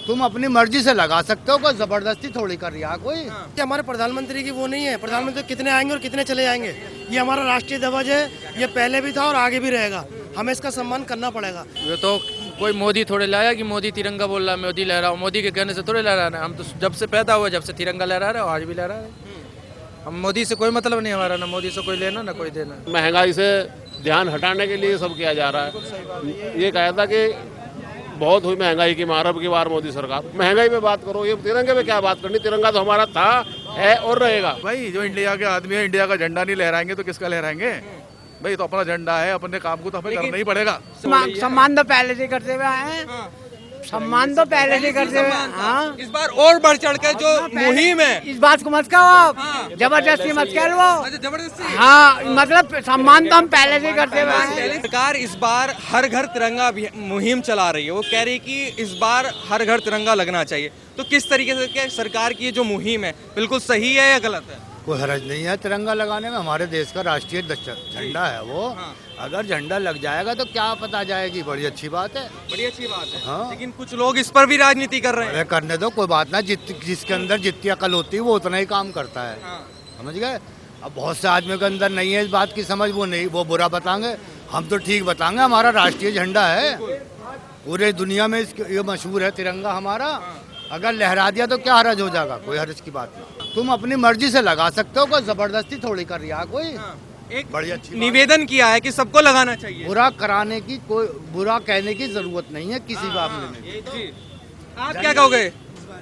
तुम अपनी मर्जी से लगा सकते हो, कोई जबरदस्ती थोड़ी कर रही है कोई। ये हमारे प्रधानमंत्री की वो नहीं है, प्रधानमंत्री कितने आएंगे और कितने चले जाएंगे। ये हमारा राष्ट्रीय ध्वज है, ये पहले भी था और आगे भी रहेगा, हमें इसका सम्मान करना पड़ेगा। ये तो कोई मोदी थोड़े लाया कि मोदी तिरंगा बोल रहा है, मोदी लहराओ, मोदी के कहने से थोड़े लहरा रहे हैं। हम तो जब से पैदा हुए जब से तिरंगा लहरा रहे हैं, आज भी लहरा रहे हैं। हम मोदी से कोई मतलब नहीं हमारा, ना मोदी से कोई लेना ना कोई देना। महंगाई से ध्यान हटाने के लिए सब किया जा रहा है। ये कहा था कि बहुत हुई महंगाई की मार, अब की बार मोदी सरकार महंगाई पे बात करो, ये तिरंगे पे क्या बात करनी। तिरंगा तो हमारा था, है और रहेगा। भाई जो इंडिया के आदमी है, इंडिया का झंडा नहीं लहराएंगे तो किसका लहराएंगे भाई। तो अपना झंडा है, अपने काम को तो हमें करना ही पड़ेगा। सम्मान तो पहले से करते हुए आए हैं, सम्मान तो पहले से करते हुए। हाँ, इस बार और बढ़ चढ़ के जो मुहिम है, इस बात को मत कहो आप, जबरदस्ती मत कर वो। जबरदस्ती हाँ, मतलब सम्मान तो हम पहले से करते हुए आए हैं। सरकार इस बार हर घर तिरंगा मुहिम चला रही है। वो कह रही है कि इस बार हर घर तिरंगा लगना चाहिए। तो किस तरीके से क्या सरकार की ये जो मुहिम है बिल्कुल सही है या गलत है? कोई हरज नहीं है तिरंगा लगाने में, हमारे देश का राष्ट्रीय झंडा है वो। अगर झंडा लग जाएगा तो क्या पता जाएगी, बड़ी अच्छी बात है। बड़ी अच्छी बात है। हाँ। लेकिन कुछ लोग इस पर भी राजनीति कर रहे हैं। अरे करने दो, कोई बात ना, जिसके अंदर जितनी अकल होती है वो उतना ही काम करता है। समझ गए। अब बहुत से आदमियों के अंदर नहीं है इस बात की समझ, वो नहीं, वो बुरा बताएंगे, हम तो ठीक बताएंगे। हमारा राष्ट्रीय झंडा है, पूरे दुनिया में ये मशहूर है तिरंगा हमारा। अगर लहरा दिया तो क्या हरज हो जाएगा, कोई हरज की बात नहीं। तुम अपनी मर्जी से लगा सकते हो, कोई जबरदस्ती थोड़ी कर रही है कोई। एक बड़ी अच्छी निवेदन किया है कि सबको लगाना चाहिए। बुरा कराने की, कोई बुरा कहने की जरूरत नहीं है किसी मामले में। आप क्या कहोगे?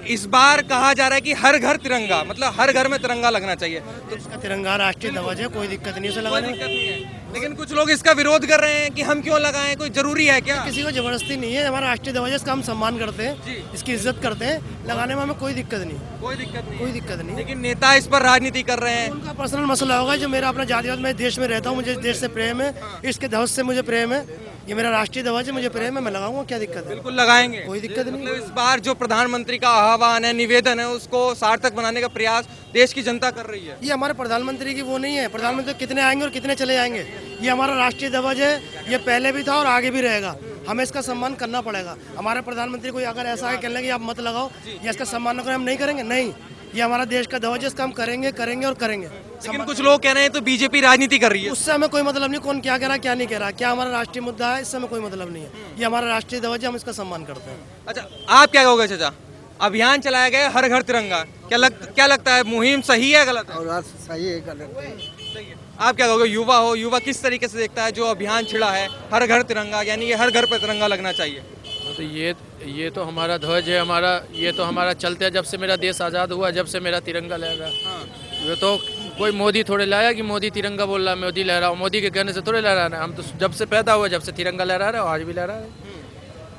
इस बार कहा जा रहा है कि हर घर तिरंगा, मतलब हर घर में तिरंगा लगना चाहिए। तो इसका तिरंगा राष्ट्रीय ध्वज है, कोई दिक्कत नहीं उसे कोई लगाने दिक्कत नहीं है। लेकिन कुछ लोग इसका विरोध कर रहे हैं कि हम क्यों लगाएं, कोई जरूरी है क्या? किसी को जबरदस्ती नहीं है, हमारा राष्ट्रीय ध्वज है, इसका हम सम्मान करते हैं, इसकी इज्जत करते हैं, लगाने में हमें कोई दिक्कत नहीं। कोई दिक्कत नहीं, कोई दिक्कत नहीं। लेकिन नेता इस पर राजनीति कर रहे हैं। उनका पर्सनल मसला होगा। जो मेरा अपना जातिवाद, मैं देश में रहता हूँ, मुझे देश से प्रेम है, इसके ध्वज से मुझे प्रेम है, ये मेरा राष्ट्रीय ध्वज है, मुझे प्रेम है, मैं लगाऊंगा, क्या दिक्कत है? बिल्कुल लगाएंगे, कोई दिक्कत नहीं। मतलब इस बार जो प्रधानमंत्री का आह्वान है, निवेदन है, उसको सार्थक बनाने का प्रयास देश की जनता कर रही है। ये हमारे प्रधानमंत्री की वो नहीं है, प्रधानमंत्री कितने आएंगे और कितने चले जाएंगे। ये हमारा राष्ट्रीय ध्वज है, ये पहले भी था और आगे भी रहेगा, हमें इसका सम्मान करना पड़ेगा। हमारे प्रधानमंत्री कोई अगर ऐसा है कहने कि आप मत लगाओ या इसका सम्मान न करें, हम नहीं करेंगे, नहीं। ये हमारा देश का ध्वज है, इसका हम करेंगे करेंगे और करेंगे। लेकिन कुछ लोग कह रहे हैं तो बीजेपी राजनीति कर रही है। उससे हमें कोई मतलब नहीं, कौन क्या कह रहा है क्या नहीं कह रहा, क्या हमारा राष्ट्रीय मुद्दा है, इससे हमें कोई मतलब नहीं है। ये हमारा राष्ट्रीय ध्वज है, हम इसका सम्मान करते हैं। अच्छा, आप क्या कहोगे चाचा? अभियान चलाया गया हर घर तिरंगा, क्या लगता है मुहिम सही है गलत है? सही है, गलत है। सही है। आप क्या कहोगे? युवा किस तरीके से देखता है जो अभियान छिड़ा है हर घर तिरंगा, यानी कि हर घर पर तिरंगा लगना चाहिए? तो ये तो हमारा ध्वज है, हमारा ये तो हमारा चलते है जब से मेरा देश आज़ाद हुआ, जब से मेरा तिरंगा लहरा। ये तो कोई मोदी थोड़े लाया कि मोदी तिरंगा बोल रहा है, मोदी लहराओ, मोदी के कहने से थोड़े लहरा रहे हैं। हम तो जब से पैदा हुए जब से तिरंगा लहरा रहे हैं, आज भी लहरा रहे हैं।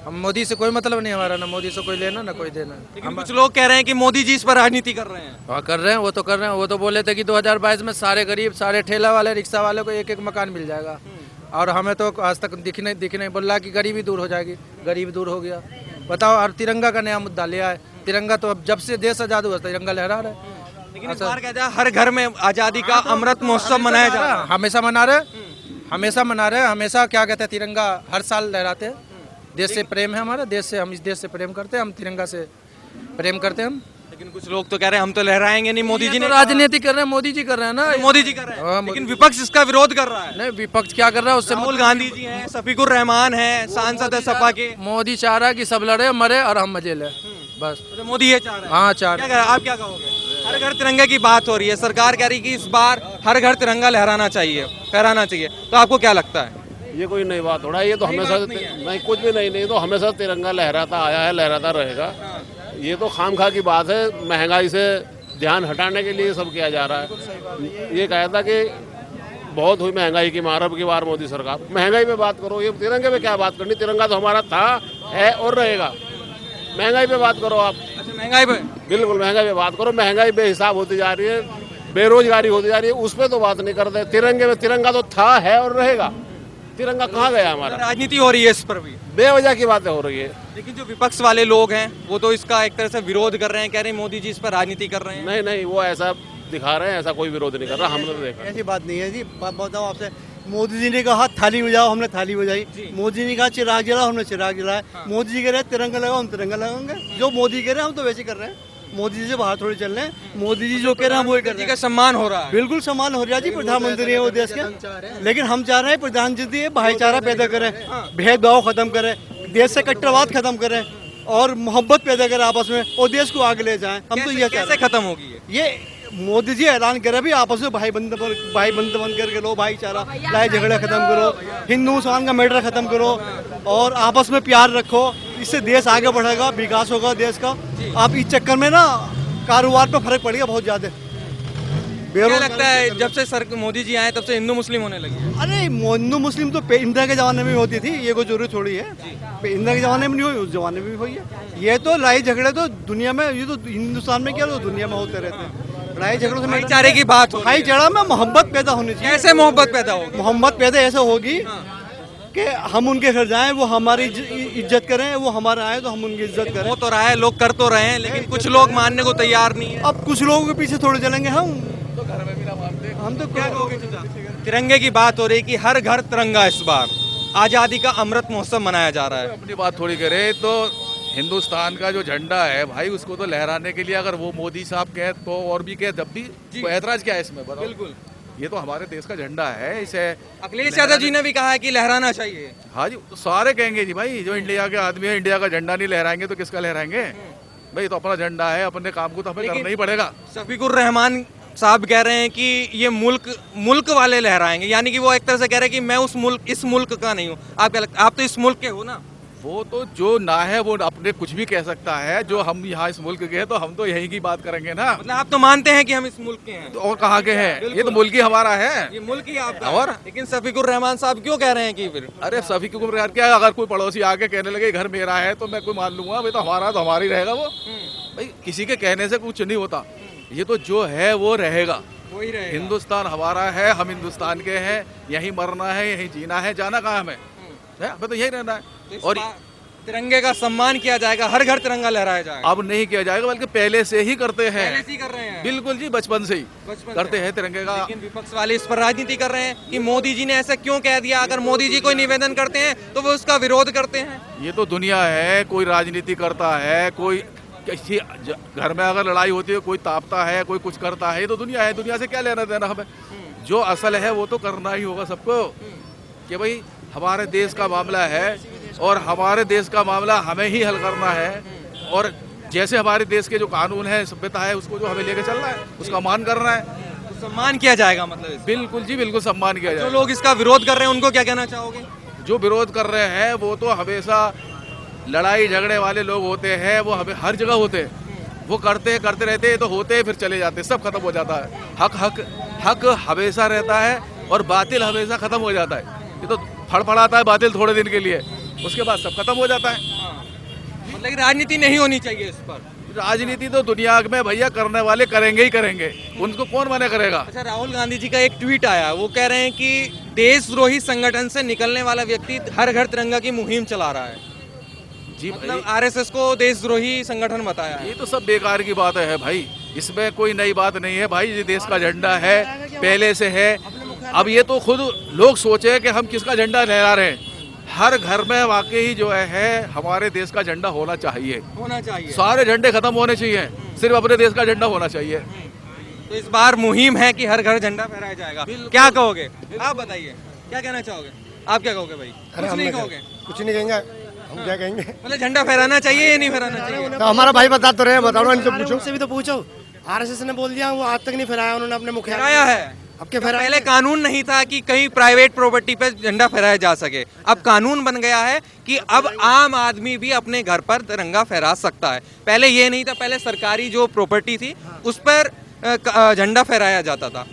हम मोदी से कोई मतलब नहीं हमारा, ना मोदी से कोई लेना ना कोई देना। लेकिन कुछ लोग कह रहे हैं कि मोदी जी इस पर राजनीति कर रहे हैं। हाँ, कर रहे हैं, वो तो कर रहे हैं। वो तो बोले थे कि 2022 में सारे गरीब, सारे ठेला वाले, रिक्शा वाले को एक एक मकान मिल जाएगा, और हमें तो आज तक दिखने बोल रहा है कि गरीबी दूर हो जाएगी। गरीब दूर हो गया, बताओ। और तिरंगा का नया मुद्दा लिया है। तिरंगा तो अब जब से देश आज़ाद हुआ तिरंगा लहरा रहा है। लेकिन इस बार क्या था, हर घर में आजादी का अमृत महोत्सव मनाया जा रहा है। हमेशा मना रहे, हमेशा क्या कहते हैं, तिरंगा हर साल लहराते हैं। देश से प्रेम है हमारा, देश से, हम इस देश से प्रेम करते हैं, हम तिरंगा से प्रेम करते हैं हम। लेकिन कुछ लोग तो कह रहे हैं हम तो लहराएंगे नहीं, मोदी जी ने राजनीति कर रहे हैं, मोदी जी कर रहे हैं ना, मोदी जी कर रहे हाँ, हैं। लेकिन विपक्ष इसका विरोध कर रहा है। नहीं, विपक्ष क्या कर रहा है उससे? राहुल गांधी जी हैं, शफीकुर रहमान हैं, सांसद है सपा के। मोदी चाह रहा है कि सब लड़े मरे और हम मजे ले, बस। तो मोदी ये चाह रहे हैं। हाँ, चाह रहे हैं। आप क्या कहोगे? हर घर तिरंगे की बात हो रही है, सरकार कह रही है कि इस बार हर घर तिरंगा लहराना चाहिए, फहराना चाहिए, तो आपको क्या लगता है? ये कोई नई बात थोड़ा है, ये तो हमेशा नहीं, कुछ भी नहीं तो हमेशा तिरंगा लहराता आया है, लहराता रहेगा। ये तो खामखा की बात है, महंगाई से ध्यान हटाने के लिए सब किया जा रहा है। ये कहा था कि बहुत हुई महंगाई की मार, अब की बार मोदी सरकार महंगाई पे बात करो, ये तिरंगे पे क्या बात करनी। तिरंगा तो हमारा था, है और रहेगा। महंगाई पे बात करो आप। अच्छा, महंगाई पे? बिल्कुल महंगाई पे बात करो। महंगाई बेहिसाब होती जा रही है, बेरोजगारी होती जा रही है, उस पर तो बात नहीं करते। तिरंगे में तिरंगा तो था, है और रहेगा। तिरंगा कहाँ गया हमारा? राजनीति हो रही है इस पर भी, बेवजह की बातें हो रही है। लेकिन जो विपक्ष वाले लोग हैं वो तो इसका एक तरह से विरोध कर रहे हैं, कह रहे हैं मोदी जी इस पर राजनीति कर रहे हैं। नहीं, वो ऐसा दिखा रहे हैं, ऐसा कोई विरोध नहीं कर रहा, हमने तो देखा। ऐसी बात नहीं है जी, बताओ आपसे, मोदी जी ने कहा थाली बजाओ, हमने थाली बजाई। मोदी जी ने कहा चिराग जलाओ, हमने चिराग जलाया। मोदी जी कह रहे हैं तिरंगा लगाओ, हम तिरंगा लगाएंगे। जो मोदी कह रहे हैं हम तो वैसे कर रहे हैं। मोदी जी से बाहर थोड़ी चल रहे हैं। मोदी जी जो कह रहे हैं हम वही कर रहे जी हैं। का सम्मान हो रहा है। बिल्कुल सम्मान हो रहा है जी, प्रधानमंत्री है वो देश के। लेकिन हम चाह रहे हैं प्रधानमंत्री भाईचारा पैदा करें, भेदभाव खत्म करें, देश से कट्टरवाद खत्म करें और मोहब्बत पैदा करें आपस में और देश को आगे ले जाएं। हम तो ये चाह कैसे रहे हैं। खत्म होगी ये मोदी जी ऐलान करे भी आपस में भाई बंद बन करके लो, भाईचारा, लड़ाई झगड़े खत्म करो, हिंदू मुसलमान का मैटर खत्म करो और आपस में प्यार रखो। इससे देश आगे बढ़ेगा, विकास होगा देश का। आप इस चक्कर में ना कारोबार पे फर्क पड़ेगा बहुत ज्यादा। क्या लगता है जब से सर मोदी जी आए तब से हिंदू मुस्लिम होने लगी है? अरे हिंदू मुस्लिम तो इंदिरा के जमाने में होती थी, ये कोई जरूरी थोड़ी है। इंदिरा के जमाने में नहीं हुई, उस जमाने में भी हुई है। ये तो लड़ाई झगड़े तो दुनिया में, ये तो हिंदुस्तान में क्या तो दुनिया में होते रहते हैं। लड़ाई झगड़ों से भाईचारे की बात हो रही है। भाईचारा में मोहब्बत पैदा होनी चाहिए। कैसे मोहब्बत पैदा होगी? मोहब्बत पैदा ऐसे होगी कि हम उनके घर जाएं, वो हमारी इज्जत करें, वो हमारे आए तो हम उनकी इज्जत करें। हो तो रहा है, लोग कर तो रहे हैं, लेकिन कुछ लोग मानने को तैयार नहीं है। अब कुछ लोगों के पीछे थोड़े चलेंगे हम तो क्या कहोगे चाचा? तिरंगे की बात हो रही कि हर घर तिरंगा। इस बार आजादी का अमृत महोत्सव मनाया जा रहा है। अपनी बात थोड़ी करे तो हिंदुस्तान का जो झंडा है भाई, उसको तो लहराने के लिए अगर वो मोदी साहब कहे तो और भी कहे तब भी कोई ऐतराज क्या है इसमें? बताओ। बिल्कुल, ये तो हमारे देश का झंडा है, इसे अखिलेश यादव जी ने भी कहा है कि लहराना चाहिए। हाँ जी, तो सारे कहेंगे जी भाई, जो इंडिया के आदमी है इंडिया का झंडा नहीं लहराएंगे तो किसका लहराएंगे भाई? तो अपना झंडा है, अपने काम को तो हमें करना ही पड़ेगा। शफीकुर रहमान साहब कह रहे हैं कि ये मुल्क वाले लहराएंगे, यानी कि वो एक तरह से कह रहे हैं कि मैं इस मुल्क का नहीं हूँ। आप क्या लगता है? आप तो इस मुल्क के हो ना। वो तो जो ना है वो अपने कुछ भी कह सकता है। जो हम यहाँ इस मुल्क के हैं तो हम तो यहीं की बात करेंगे ना। मतलब आप तो मानते हैं कि हम इस मुल्क के हैं। तो और कहाँ के हैं? ये तो मुल्क ही हमारा है। ये मुल्क ही आपका और? है। लेकिन शफीकुर रहमान साहब क्यों कह रहे हैं कि फिर अरे सभी को क्या, अगर कोई पड़ोसी आके कहने लगे घर मेरा है तो मैं कोई मान लूंगा भाई? तो हमारा ही रहेगा वो भाई। किसी के कहने से कुछ नहीं होता। ये तो जो है वो रहेगा, वही रहेगा। हिंदुस्तान हमारा है, हम हिंदुस्तान के हैं, यहीं मरना है, यहीं जीना है, जाना कहाँ हमें? हमें तो यही रहना है। और तिरंगे का सम्मान किया जाएगा, हर घर तिरंगा लहराया जाएगा। अब नहीं किया जाएगा, बल्कि पहले से ही करते हैं। पहले से ही कर रहे हैं। बिल्कुल जी, बचपन से ही करते हैं तिरंगे का। लेकिन विपक्ष वाले इस पर राजनीति कर रहे हैं कि मोदी जी ने ऐसा क्यों कह दिया। अगर मोदी जी कोई निवेदन करते हैं तो वो उसका विरोध करते हैं। ये तो दुनिया है, कोई राजनीति करता है, कोई किसी घर में अगर लड़ाई होती है कोई तापता है, कोई कुछ करता है। ये तो दुनिया है, दुनिया से क्या लेना देना हमें? जो असल है वो तो करना ही होगा सबको, कि भाई हमारे देश का मामला है और हमारे देश का मामला हमें ही हल करना है। और जैसे हमारे देश के जो कानून है, सभ्यता है, उसको जो हमें लेके चलना है, उसका मान करना है। तो सम्मान किया जाएगा मतलब। बिल्कुल जी, बिल्कुल सम्मान किया जो जाए। लोग इसका विरोध कर रहे हैं उनको क्या कहना चाहोगे? जो विरोध कर रहे हैं वो तो हमेशा लड़ाई झगड़े वाले लोग होते हैं, वो हमें हर जगह होते हैं। वो करते रहते हैं तो होते हैं, फिर चले जाते हैं, सब खत्म हो जाता है। हक हमेशा रहता है और बातिल हमेशा खत्म हो जाता है। ये तो फड़फड़ाता है बातिल थोड़े दिन के लिए, उसके बाद सब खत्म हो जाता है। मतलब राजनीति नहीं होनी चाहिए इस पर। राजनीति तो दुनिया में भैया करने वाले करेंगे ही करेंगे, उनको कौन मना करेगा? अच्छा, राहुल गांधी जी का एक ट्वीट आया, वो कह रहे हैं कि देशद्रोही संगठन से निकलने वाला व्यक्ति हर घर तिरंगा की मुहिम चला रहा है। जी मतलब आरएसएस को देशद्रोही संगठन बताया है। ये तो सब बेकार की बात है भाई, इसमें कोई नई बात नहीं है भाई। ये देश का झंडा है, पहले से है। अब ये तो खुद लोग सोचे कि हम किसका झंडा लहरा रहे हैं। हर घर में वाकई जो है हमारे देश का झंडा होना चाहिए। सारे झंडे खत्म होने चाहिए, सिर्फ अपने देश का झंडा होना चाहिए। तो इस बार मुहिम है कि हर घर झंडा फहराया जाएगा। क्या कहोगे आप? बताइए, क्या कहना चाहोगे? आप क्या कहोगे भाई? कुछ नहीं कहोगे? कुछ नहीं कहेंगे, हम क्या कहेंगे? मतलब झंडा फहराना चाहिए या नहीं फहराना चाहिए? तो हमारा भाई बता तो रहे, बताओ इनसे पूछो। उनसे भी तो पूछो। आरएसएस ने बोल दिया, वो आज तक नहीं फहराया उन्होंने अपने मुखिया। फहराया है। अब क्या फहराया? पहले कानून नहीं था कि कहीं प्राइवेट प्रॉपर्टी पे झंडा फहराया जा सके। अब कानून बन गया है कि अब आम आदमी भी अपने घर पर तिरंगा फहरा सकता है। पहले ये नहीं था, पहले सरकारी जो प्रॉपर्टी थी उस पर झंडा फहराया जाता था।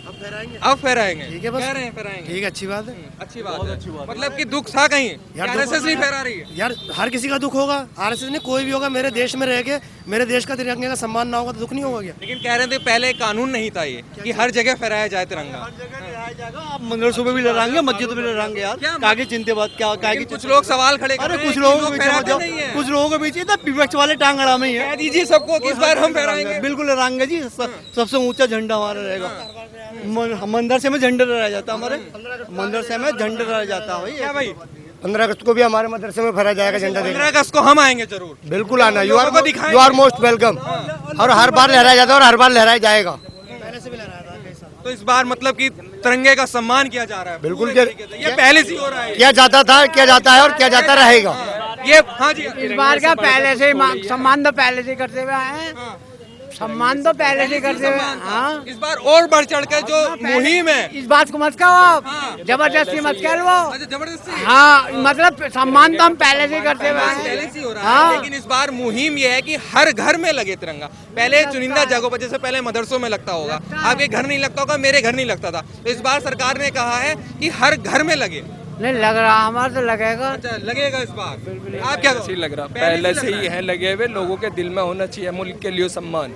अब फहराएंगे। ठीक है, बस कह रहे हैं फहराएंगे। ठीक है, अच्छी बात है। अच्छी बात है। मतलब कि दुख था कहीं आरएसएस नहीं फहरा रही है। यार हर किसी का दुख होगा, आरएसएस ने कोई भी होगा, मेरे देश में रह के मेरे देश का तिरंगे का सम्मान ना होगा तो दुख नहीं होगा क्या? लेकिन कह रहे थे पहले कानून नहीं था ये कि हर जगह फहराया जाए तिरंगा। आप मदरसों में भी लहराएंगे, मस्जिद में लहराएंगे यार। कागे चिंते बात क्या? कागे कुछ लोग सवाल खड़े कर अरे रहे हैं कुछ कि लोगों लोग के फहराते बीच नहीं है। कुछ लोगों के बीच इतना विपक्ष वाले टांग अड़ा में ही है। कह दीजिए सबको कि इस बार हम फहराएंगे। बिल्कुल लहराएंगे जी, सबसे ऊंचा झंडा हमारा रहेगा। मंदिर से में झंडा लहराया जाता हमारे मंदिर से में झंडा लहराया जाता है क्या भाई 15 अगस्त को भी हमारे मदरसे में फहराया जाएगा झंडा 15 अगस्त को हम आएंगे जरूर। बिल्कुल आना, लोगों को दिखाएंगे। You are most welcome. और हर बार लहराया जाता है और हर बार लहराया जाएगा। तो इस बार मतलब कि तिरंगे का सम्मान किया जा रहा है बिल्कुल पूरे तरीके से। ये पहले से ही हो रहा है किया जाता था, किया जाता है और किया जाता रहेगा। ये। हाँ जी, इस बार क्या पहले से ही सम्मान तो पहले से ही करते हुए आए हैं। सम्मान तो पहले से ही करते हुए, हाँ। इस बार और बढ़ चढ़ कर जो मुहिम है। इस बात को मत कहो आप, जबरदस्ती मत कह लो। अच्छा, जबरदस्ती। हाँ, मतलब सम्मान तो हम पहले से ही करते हुए आए पहले हैं। से ही हो रहा है, हाँ। लेकिन इस बार मुहिम ये है कि हर घर में लगे तिरंगा। पहले चुनिंदा जगहों पर, जैसे पहले मदरसों में लगता होगा, आपके घर नहीं लगता होगा, मेरे घर नहीं लगता था, तो इस बार सरकार ने कहा है कि हर घर में लगे। नहीं लग रहा, हमारा तो लगेगा। अच्छा, लगेगा इस बार। आप क्या सही लग रहा, पहले से ही है लगे हुए, लोगों के दिल में होना चाहिए मुल्क के लिए सम्मान।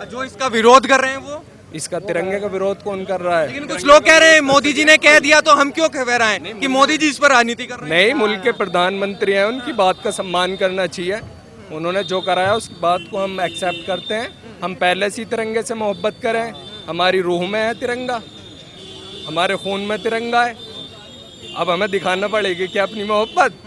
जो इसका विरोध कर रहे हैं वो, इसका तिरंगे का विरोध कौन कर रहा है? लेकिन कुछ लोग कह रहे हैं मोदी जी ने कह दिया तो हम क्यों कह रहे हैं कि मोदी जी इस पर राजनीति कर रहे हैं। नहीं, मुल्क के प्रधानमंत्री हैं, उनकी बात का सम्मान करना चाहिए। उन्होंने जो कराया उस बात को हम एक्सेप्ट करते हैं। हम पहले से ही तिरंगे से मोहब्बत करें, हमारी रूह में है तिरंगा, हमारे खून में तिरंगा है। अब हमें दिखाना पड़ेगी कि अपनी मोहब्बत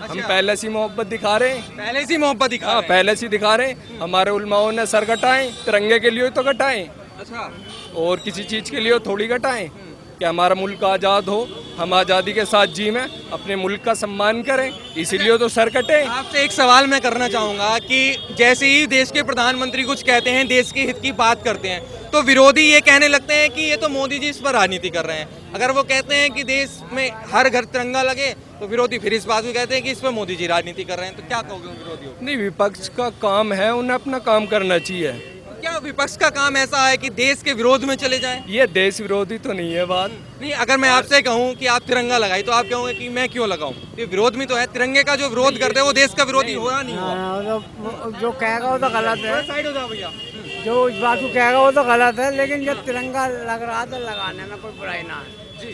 हम पहले से मोहब्बत दिखा रहे हैं। पहले से ही मोहब्बत दिखा हाँ, रहे हैं। पहले से दिखा रहे हैं। हमारे उलमाओं ने सर कटाए तिरंगे के लिए तो कटाएं, अच्छा, और किसी चीज़ के लिए थोड़ी कटाएं कि हमारा मुल्क आज़ाद हो, हम आज़ादी के साथ जी में अपने मुल्क का सम्मान करें, इसीलिए तो सर कटे। आपसे एक सवाल मैं करना चाहूंगा कि जैसे ही देश के प्रधानमंत्री कुछ कहते हैं, देश के हित की बात करते हैं, तो विरोधी ये कहने लगते हैं कि ये तो मोदी जी इस पर राजनीति कर रहे हैं। अगर वो कहते हैं कि देश में हर घर तिरंगा लगे, तो विरोधी फिर इस बात को कहते हैं कि इस पर मोदी जी राजनीति कर रहे हैं। तो क्या कहोगे उन विरोधियों को? नहीं, विपक्ष का काम है, उन्हें अपना काम करना चाहिए। क्या विपक्ष का काम ऐसा है कि देश के विरोध में चले जाएं? ये देश विरोधी तो नहीं है बात। नहीं, अगर मैं आपसे कहूं कि आप तिरंगा लगाई तो आप कहोगे कि मैं क्यों लगाऊं? ये विरोध में तो है, तिरंगे का जो विरोध करते हैं वो देश का विरोधी हुआ नहीं हुआ। हाँ, तो जो कहेगा वो तो गलत है। साइड हो जाओ भैया। जो इस बात को कहेगा वो तो गलत है, लेकिन जब तिरंगा लग रहा था लगाने में कोई बुराई ना है।